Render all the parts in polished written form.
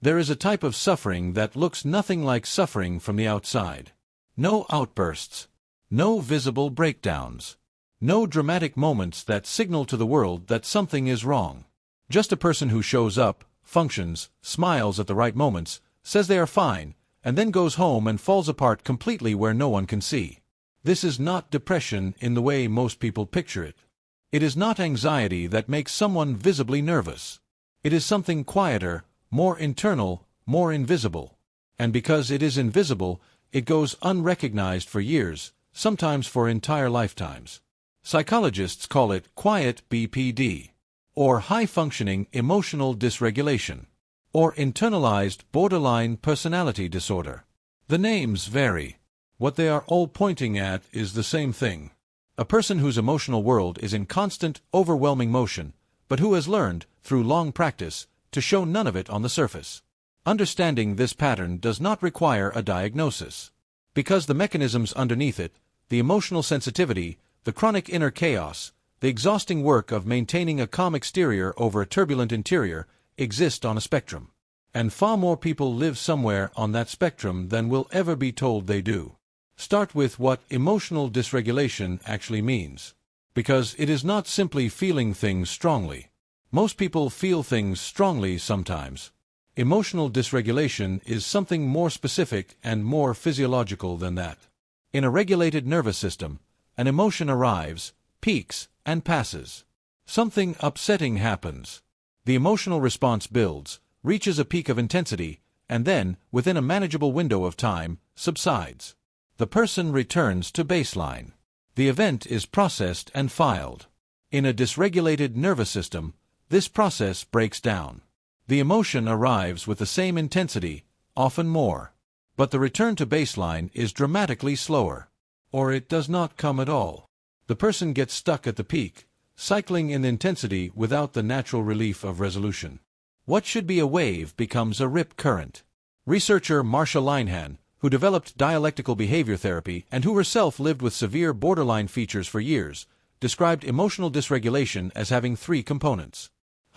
There is a type of suffering that looks nothing like suffering from the outside. No outbursts. No visible breakdowns. No dramatic moments that signal to the world that something is wrong. Just a person who shows up, functions, smiles at the right moments, says they are fine, and then goes home and falls apart completely where no one can see. This is not depression in the way most people picture it. It is not anxiety that makes someone visibly nervous. It is something quieter, more internal, more invisible. And because it is invisible, it goes unrecognized for years, sometimes for entire lifetimes. Psychologists call it quiet BPD, or high-functioning emotional dysregulation, or internalized borderline personality disorder. The names vary. What they are all pointing at is the same thing. A person whose emotional world is in constant, overwhelming motion, but who has learned, through long practice, to show none of it on the surface. Understanding this pattern does not require a diagnosis. Because the mechanisms underneath it, the emotional sensitivity, the chronic inner chaos, the exhausting work of maintaining a calm exterior over a turbulent interior, exist on a spectrum. And far more people live somewhere on that spectrum than will ever be told they do. Start with what emotional dysregulation actually means. Because it is not simply feeling things strongly. Most people feel things strongly sometimes. Emotional dysregulation is something more specific and more physiological than that. In a regulated nervous system, an emotion arrives, peaks, and passes. Something upsetting happens. The emotional response builds, reaches a peak of intensity, and then, within a manageable window of time, subsides. The person returns to baseline. The event is processed and filed. In a dysregulated nervous system, this process breaks down. The emotion arrives with the same intensity, often more. But the return to baseline is dramatically slower. Or it does not come at all. The person gets stuck at the peak, cycling in intensity without the natural relief of resolution. What should be a wave becomes a rip current. Researcher Marsha Linehan, who developed dialectical behavior therapy and who herself lived with severe borderline features for years, described emotional dysregulation as having three components.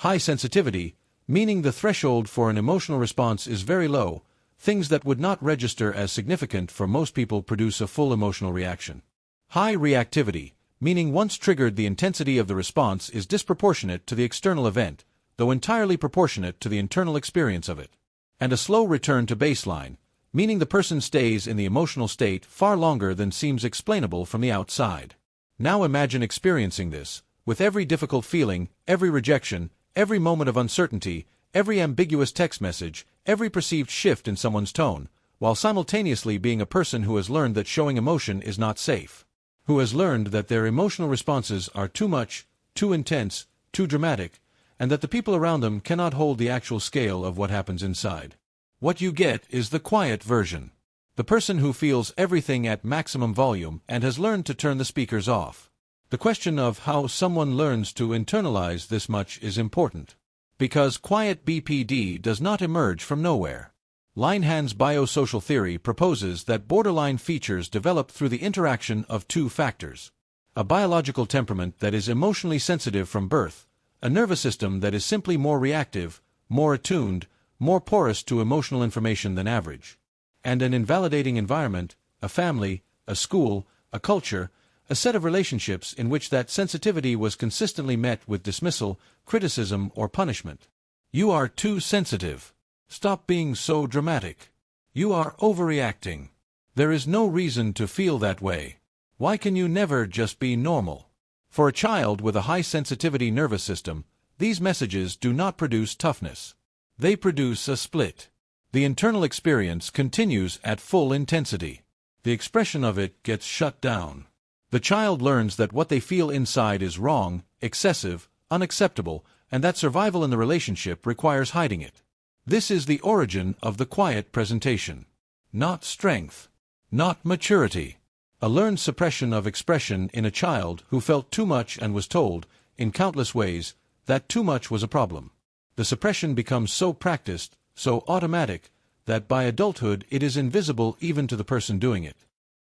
High sensitivity, meaning the threshold for an emotional response is very low. Things that would not register as significant for most people produce a full emotional reaction. High reactivity, meaning once triggered the intensity of the response is disproportionate to the external event, though entirely proportionate to the internal experience of it. And a slow return to baseline, meaning the person stays in the emotional state far longer than seems explainable from the outside. Now imagine experiencing this, with every difficult feeling, every rejection, every moment of uncertainty, every ambiguous text message, every perceived shift in someone's tone, while simultaneously being a person who has learned that showing emotion is not safe. Who has learned that their emotional responses are too much, too intense, too dramatic, and that the people around them cannot hold the actual scale of what happens inside. What you get is the quiet version. The person who feels everything at maximum volume and has learned to turn the speakers off. The question of how someone learns to internalize this much is important. Because quiet BPD does not emerge from nowhere. Linehan's biosocial theory proposes that borderline features develop through the interaction of two factors. A biological temperament that is emotionally sensitive from birth, a nervous system that is simply more reactive, more attuned, more porous to emotional information than average, and an invalidating environment, a family, a school, a culture, a set of relationships in which that sensitivity was consistently met with dismissal, criticism, or punishment. You are too sensitive. Stop being so dramatic. You are overreacting. There is no reason to feel that way. Why can you never just be normal? For a child with a high sensitivity nervous system, these messages do not produce toughness. They produce a split. The internal experience continues at full intensity. The expression of it gets shut down. The child learns that what they feel inside is wrong, excessive, unacceptable, and that survival in the relationship requires hiding it. This is the origin of the quiet presentation. Not strength. Not maturity. A learned suppression of expression in a child who felt too much and was told, in countless ways, that too much was a problem. The suppression becomes so practiced, so automatic, that by adulthood it is invisible even to the person doing it.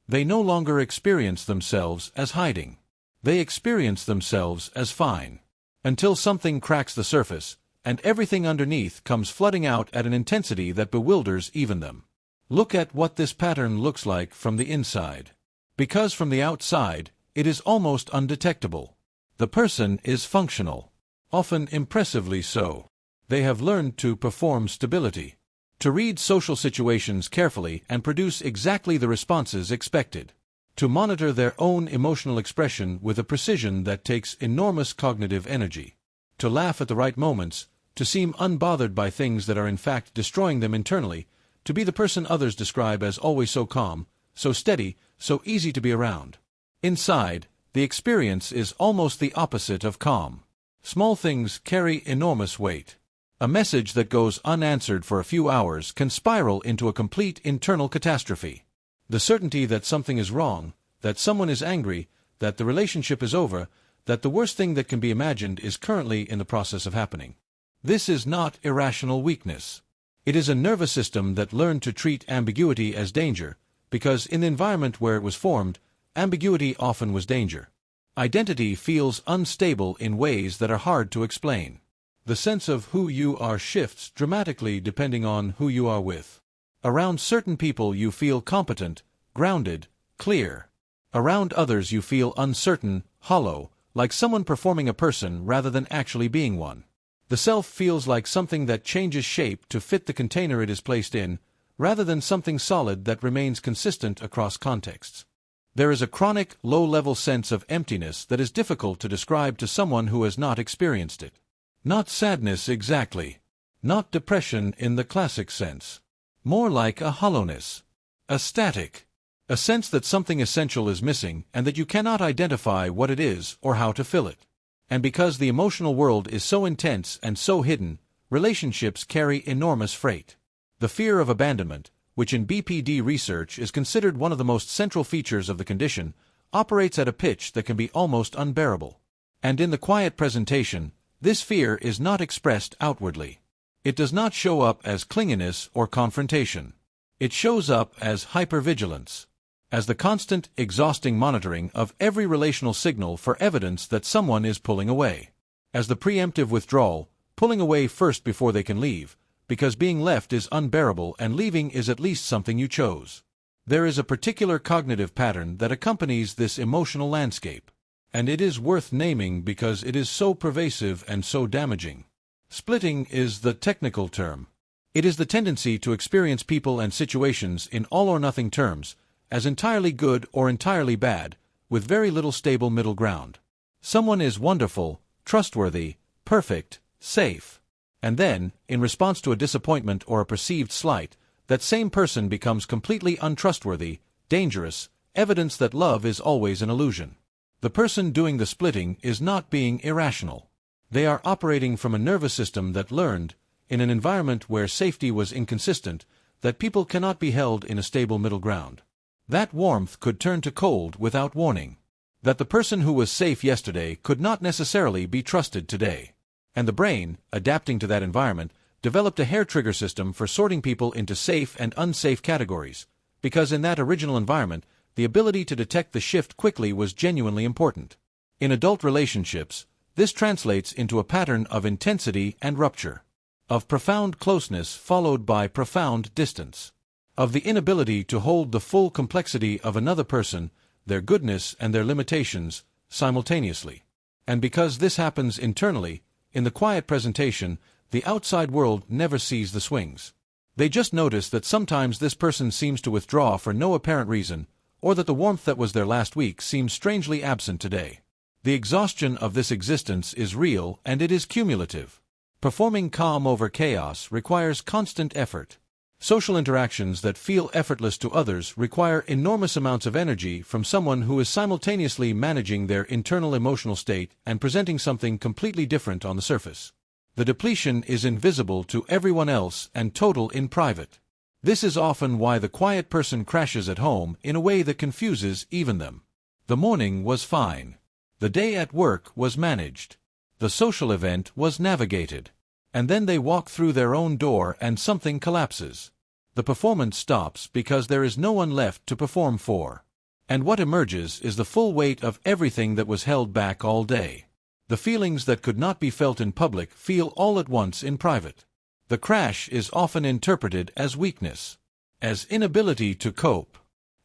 They no longer experience themselves as hiding. They experience themselves as fine. Until something cracks the surface, and everything underneath comes flooding out at an intensity that bewilders even them. Look at what this pattern looks like from the inside. Because from the outside, it is almost undetectable. The person is functional, often impressively so. They have learned to perform stability, to read social situations carefully and produce exactly the responses expected, to monitor their own emotional expression with a precision that takes enormous cognitive energy, to laugh at the right moments, to seem unbothered by things that are in fact destroying them internally, to be the person others describe as always so calm, so steady, so easy to be around. Inside, the experience is almost the opposite of calm. Small things carry enormous weight. A message that goes unanswered for a few hours can spiral into a complete internal catastrophe. The certainty that something is wrong, that someone is angry, that the relationship is over, that the worst thing that can be imagined is currently in the process of happening. This is not irrational weakness. It is a nervous system that learned to treat ambiguity as danger, because in the environment where it was formed, ambiguity often was danger. Identity feels unstable in ways that are hard to explain. The sense of who you are shifts dramatically depending on who you are with. Around certain people you feel competent, grounded, clear. Around others you feel uncertain, hollow, like someone performing a person rather than actually being one. The self feels like something that changes shape to fit the container it is placed in, rather than something solid that remains consistent across contexts. There is a chronic, low-level sense of emptiness that is difficult to describe to someone who has not experienced it. Not sadness exactly. Not depression in the classic sense. More like a hollowness. A static. A sense that something essential is missing and that you cannot identify what it is or how to fill it. And because the emotional world is so intense and so hidden, relationships carry enormous freight. The fear of abandonment, which in BPD research is considered one of the most central features of the condition, operates at a pitch that can be almost unbearable. And in the quiet presentation, this fear is not expressed outwardly. It does not show up as clinginess or confrontation. It shows up as hypervigilance, as the constant, exhausting monitoring of every relational signal for evidence that someone is pulling away, as the preemptive withdrawal, pulling away first before they can leave, because being left is unbearable and leaving is at least something you chose. There is a particular cognitive pattern that accompanies this emotional landscape, and it is worth naming because it is so pervasive and so damaging. Splitting is the technical term. It is the tendency to experience people and situations in all-or-nothing terms, as entirely good or entirely bad, with very little stable middle ground. Someone is wonderful, trustworthy, perfect, safe. And then, in response to a disappointment or a perceived slight, that same person becomes completely untrustworthy, dangerous, evidence that love is always an illusion. The person doing the splitting is not being irrational. They are operating from a nervous system that learned, in an environment where safety was inconsistent, that people cannot be held in a stable middle ground. That warmth could turn to cold without warning. That the person who was safe yesterday could not necessarily be trusted today. And the brain, adapting to that environment, developed a hair trigger system for sorting people into safe and unsafe categories, because in that original environment, the ability to detect the shift quickly was genuinely important. In adult relationships, this translates into a pattern of intensity and rupture, of profound closeness followed by profound distance, of the inability to hold the full complexity of another person, their goodness and their limitations, simultaneously. And because this happens internally, in the quiet presentation, the outside world never sees the swings. They just notice that sometimes this person seems to withdraw for no apparent reason, or that the warmth that was there last week seems strangely absent today. The exhaustion of this existence is real and it is cumulative. Performing calm over chaos requires constant effort. Social interactions that feel effortless to others require enormous amounts of energy from someone who is simultaneously managing their internal emotional state and presenting something completely different on the surface. The depletion is invisible to everyone else and total in private. This is often why the quiet person crashes at home in a way that confuses even them. The morning was fine. The day at work was managed. The social event was navigated. And then they walk through their own door and something collapses. The performance stops because there is no one left to perform for. And what emerges is the full weight of everything that was held back all day. The feelings that could not be felt in public feel all at once in private. The crash is often interpreted as weakness, as inability to cope,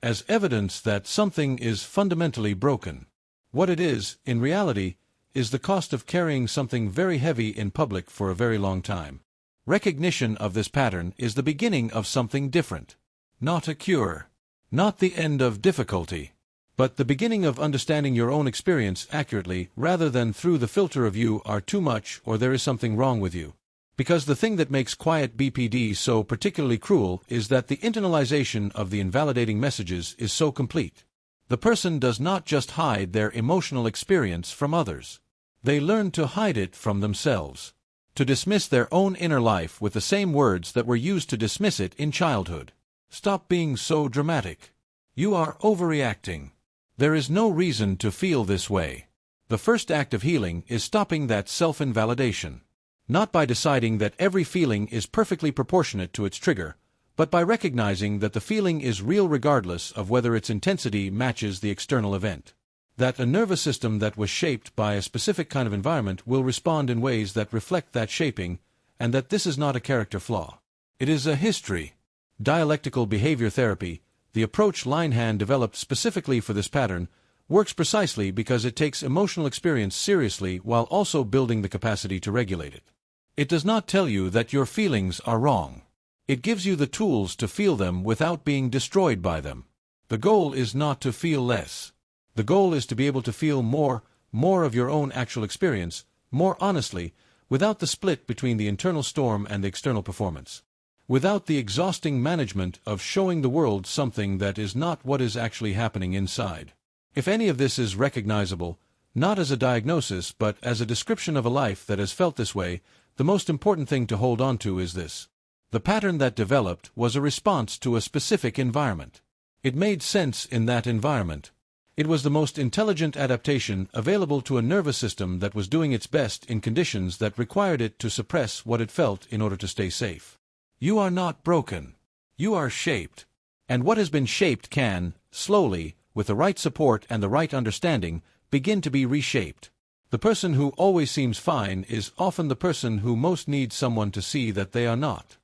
as evidence that something is fundamentally broken. What it is, in reality, is the cost of carrying something very heavy in public for a very long time. Recognition of this pattern is the beginning of something different. Not a cure. Not the end of difficulty. But the beginning of understanding your own experience accurately rather than through the filter of you are too much or there is something wrong with you. Because the thing that makes quiet BPD so particularly cruel is that the internalization of the invalidating messages is so complete. The person does not just hide their emotional experience from others. They learn to hide it from themselves. To dismiss their own inner life with the same words that were used to dismiss it in childhood. Stop being so dramatic. You are overreacting. There is no reason to feel this way. The first act of healing is stopping that self-invalidation. Not by deciding that every feeling is perfectly proportionate to its trigger, but by recognizing that the feeling is real regardless of whether its intensity matches the external event. That a nervous system that was shaped by a specific kind of environment will respond in ways that reflect that shaping, and that this is not a character flaw. It is a history. Dialectical behavior therapy, the approach Linehan developed specifically for this pattern, works precisely because it takes emotional experience seriously while also building the capacity to regulate it. It does not tell you that your feelings are wrong. It gives you the tools to feel them without being destroyed by them. The goal is not to feel less. The goal is to be able to feel more of your own actual experience, more honestly, without the split between the internal storm and the external performance. Without the exhausting management of showing the world something that is not what is actually happening inside. If any of this is recognizable, not as a diagnosis but as a description of a life that has felt this way, the most important thing to hold on to is this. The pattern that developed was a response to a specific environment. It made sense in that environment. It was the most intelligent adaptation available to a nervous system that was doing its best in conditions that required it to suppress what it felt in order to stay safe. You are not broken. You are shaped. And what has been shaped can, slowly, with the right support and the right understanding, begin to be reshaped. The person who always seems fine is often the person who most needs someone to see that they are not.